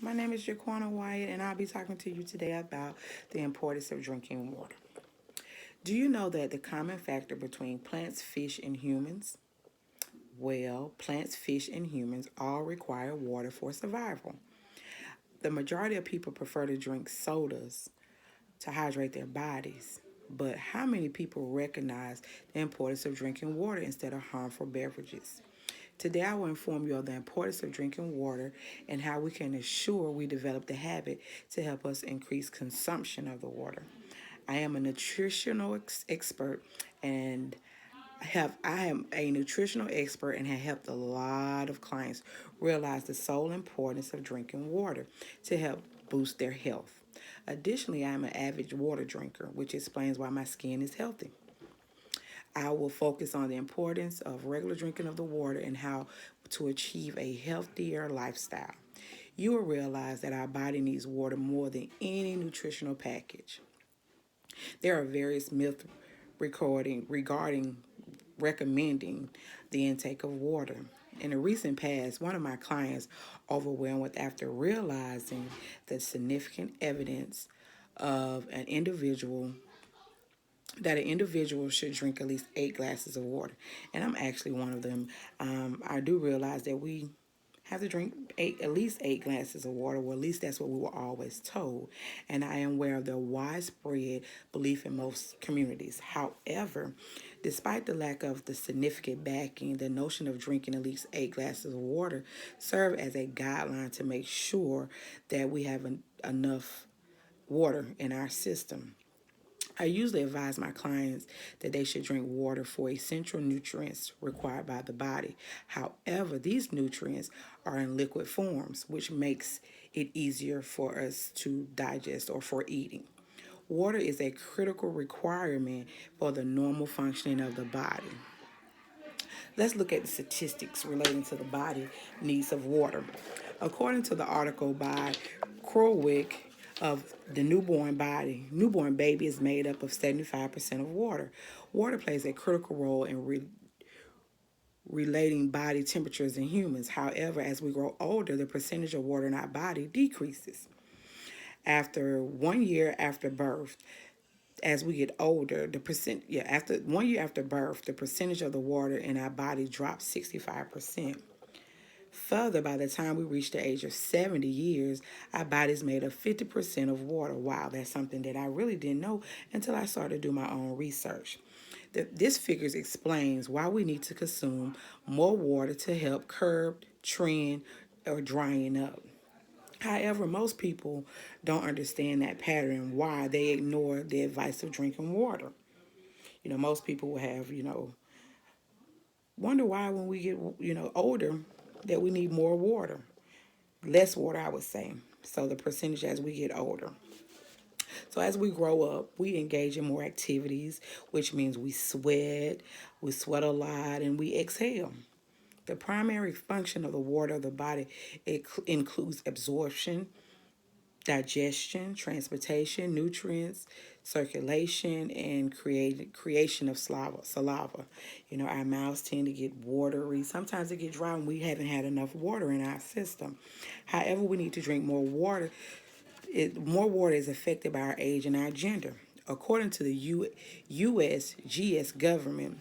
My name is Jaquana Wyatt, and I'll be talking to you today about the importance of drinking water. Do you know that the common factor between plants, fish, and humans? Well, plants, fish, and humans all require water for survival. The majority of people prefer to drink sodas to hydrate their bodies. But how many people recognize the importance of drinking water instead of harmful beverages? Today, I will inform you of the importance of drinking water and how we can ensure we develop the habit to help us increase consumption of the water. I am a nutritional expert and I am a nutritional expert and have helped a lot of clients realize the sole importance of drinking water to help boost their health. Additionally, I am an avid water drinker, which explains why my skin is healthy. I will focus on the importance of regular drinking of the water and how to achieve a healthier lifestyle. You will realize that our body needs water more than any nutritional package. There are various myths regarding recommending the intake of water. In a recent past, one of my clients overwhelmed with after realizing the significant evidence of an individual should drink at least 8 glasses of water. And I'm actually one of them. I do realize that we have to drink at least 8 glasses of water. Well, at least that's what we were always told. And I am aware of the widespread belief in most communities. However, despite the lack of the significant backing, the notion of drinking at least 8 glasses of water serve as a guideline to make sure that we have enough water in our system. I usually advise my clients that they should drink water for essential nutrients required by the body. However, these nutrients are in liquid forms, which makes it easier for us to digest or for eating. Water is a critical requirement for the normal functioning of the body. Let's look at the statistics relating to the body needs of water. According to the article by Krowick of the newborn baby is made up of 75% of water. Water plays a critical role in relating body temperatures in humans. However, as we grow older, the percentage of water in our body decreases. After 1 year after birth, as we get older, after 1 year after birth, the percentage of the water in our body drops 65%. Further, by the time we reach the age of 70 years, our body's made of 50% of water. Wow, that's something that I really didn't know until I started to do my own research. This figure explains why we need to consume more water to help curb, trend, or drying up. However, most people don't understand that pattern, why they ignore the advice of drinking water. Most people will have, wonder why when we get, older, that we need more water. Less water, I would say. So the percentage as we get older. So as we grow up, we engage in more activities, which means we sweat a lot, and we exhale. The primary function of the water of the body includes absorption, digestion, transportation, nutrients, circulation, and creation of saliva. Our mouths tend to get watery. Sometimes they get dry when we haven't had enough water in our system. However, we need to drink more water. More water is affected by our age and our gender. According to the USGS government,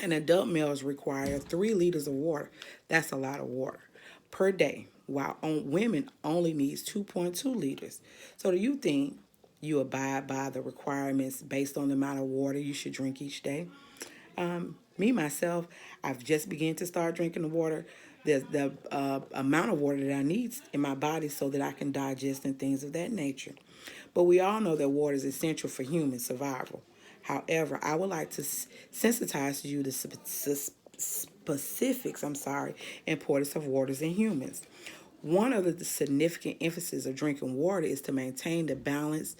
an adult males require 3 liters of water. That's a lot of water per day, while women only needs 2.2 liters. So do you think you abide by the requirements based on the amount of water you should drink each day? Me myself, I've just begun to start drinking the water, the amount of water that I need in my body so that I can digest and things of that nature. But we all know that water is essential for human survival. However, I would like to sensitize you to specifics, importance of waters in humans. One of the significant emphasis of drinking water is to maintain the balance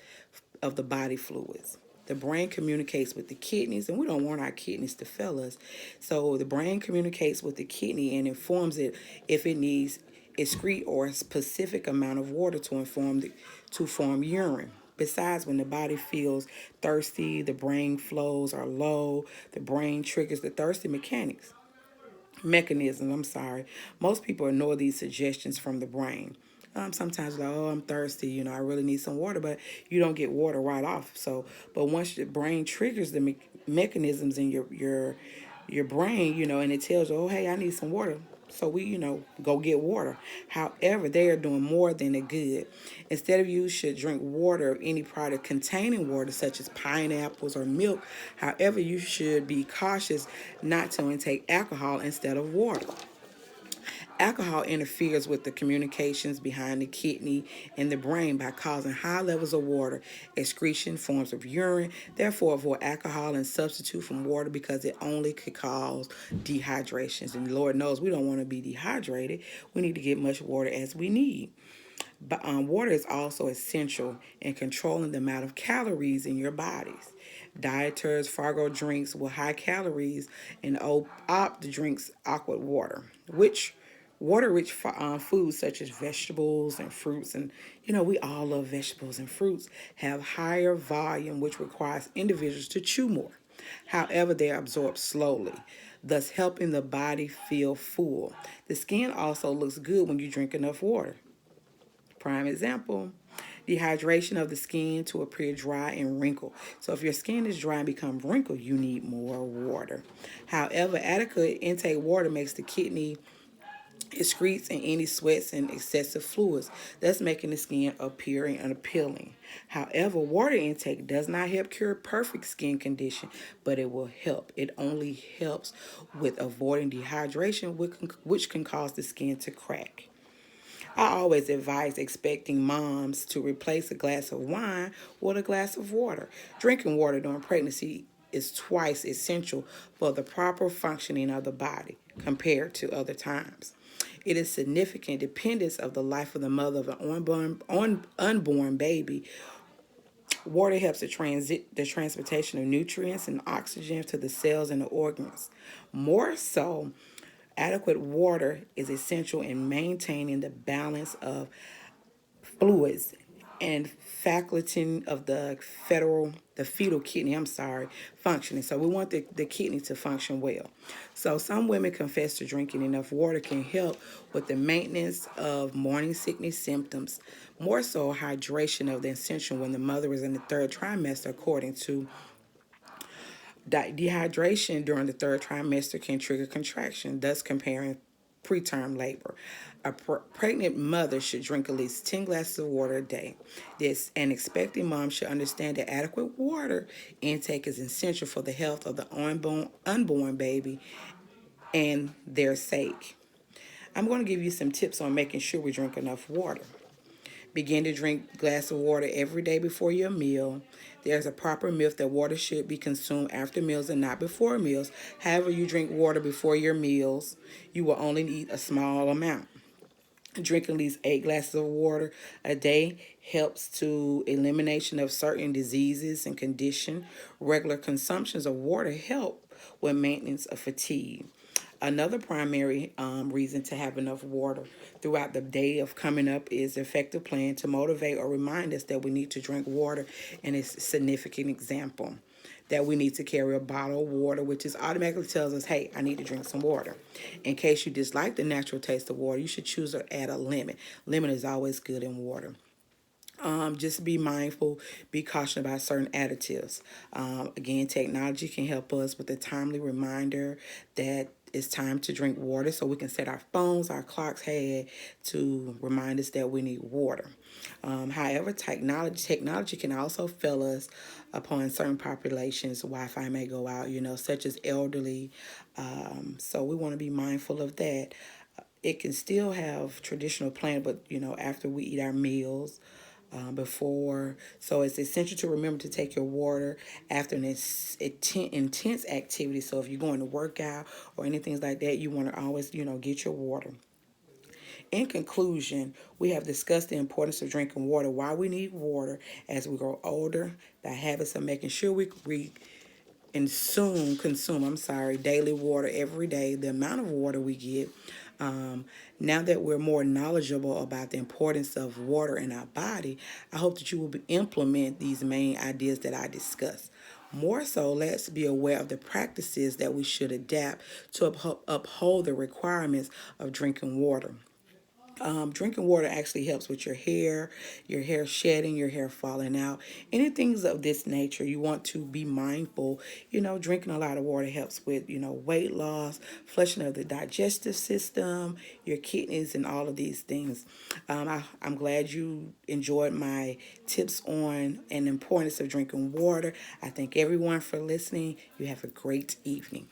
of the body fluids. The brain communicates with the kidneys, and we don't want our kidneys to fail us. So the brain communicates with the kidney and informs it if it needs excrete or a specific amount of water to form urine. Besides, when the body feels thirsty, the brain flows are low, the brain triggers the thirsty mechanism. Most people ignore these suggestions from the brain. Sometimes like, oh, I'm thirsty, I really need some water, but you don't get water right off. So, but once your brain triggers the mechanisms in your brain, and it tells you, oh, hey, I need some water. So we, go get water. However, they are doing more than a good. Instead of you should drink water of any product containing water, such as pineapples or milk. However, you should be cautious not to intake alcohol instead of water. Alcohol interferes with the communications behind the kidney and the brain by causing high levels of water excretion, forms of urine. Therefore, avoid alcohol and substitute from water because it only could cause dehydrations. And Lord knows we don't want to be dehydrated. We need to get much water as we need. But water is also essential in controlling the amount of calories in your bodies. Dieters forego drinks with high calories and opt drinks aqua water, which water-rich foods such as vegetables and fruits, and we all love vegetables and fruits, have higher volume, which requires individuals to chew more. However, they are absorbed slowly, thus helping the body feel full. The skin also looks good when you drink enough water. Prime example, dehydration of the skin to appear dry and wrinkled. So if your skin is dry and become wrinkled, you need more water. However, adequate intake water makes the kidney excretes in any sweats and excessive fluids, thus making the skin appearing unappealing. However, water intake does not help cure perfect skin condition, but it will help. It only helps with avoiding dehydration, which can cause the skin to crack. I always advise expecting moms to replace a glass of wine with a glass of water. Drinking water during pregnancy is twice essential for the proper functioning of the body compared to other times. It is significant dependence of the life of the mother of an unborn baby. Water helps the transportation of nutrients and oxygen to the cells and the organs. More so, adequate water is essential in maintaining the balance of fluids and faculty of the fetal kidney, functioning. So we want the kidney to function well. So some women confess to drinking enough water can help with the maintenance of morning sickness symptoms. More so, hydration of the essential when the mother is in the third trimester, according to dehydration during the third trimester can trigger contraction, thus comparing preterm labor. A pregnant mother should drink at least 10 glasses of water a day. An expecting mom should understand that adequate water intake is essential for the health of the unborn baby and their sake. I'm going to give you some tips on making sure we drink enough water. Begin to drink a glass of water every day before your meal. There's a proper myth that water should be consumed after meals and not before meals. However, you drink water before your meals, you will only need a small amount. Drinking at least 8 glasses of water a day helps to elimination of certain diseases and condition. Regular consumptions of water help with maintenance of fatigue. Another primary reason to have enough water throughout the day of coming up is effective plan to motivate or remind us that we need to drink water. And it's a significant example that we need to carry a bottle of water, which is automatically tells us, hey, I need to drink some water. In case you dislike the natural taste of water, you should choose to add a lemon. Lemon is always good in water. Just be mindful, be cautious about certain additives. Again, technology can help us with a timely reminder that it's time to drink water, so we can set our phones, our clocks head to remind us that we need water. However, technology can also fail us upon certain populations. Wi-Fi may go out, such as elderly. So we want to be mindful of that. It can still have traditional plan, but after we eat our meals, before. So it's essential to remember to take your water after an intense activity. So if you're going to work out or anything like that, you want to always, get your water. In conclusion, we have discussed the importance of drinking water, why we need water as we grow older, the habits of making sure we consume daily water every day, the amount of water we get. Now that we're more knowledgeable about the importance of water in our body, I hope that you will implement these main ideas that I discussed. More so, let's be aware of the practices that we should adapt to uphold the requirements of drinking water. Drinking water actually helps with your hair shedding, your hair falling out, anything of this nature. You want to be mindful. Drinking a lot of water helps with, weight loss, flushing of the digestive system, your kidneys, and all of these things. I'm glad you enjoyed my tips on and the importance of drinking water. I thank everyone for listening. You have a great evening.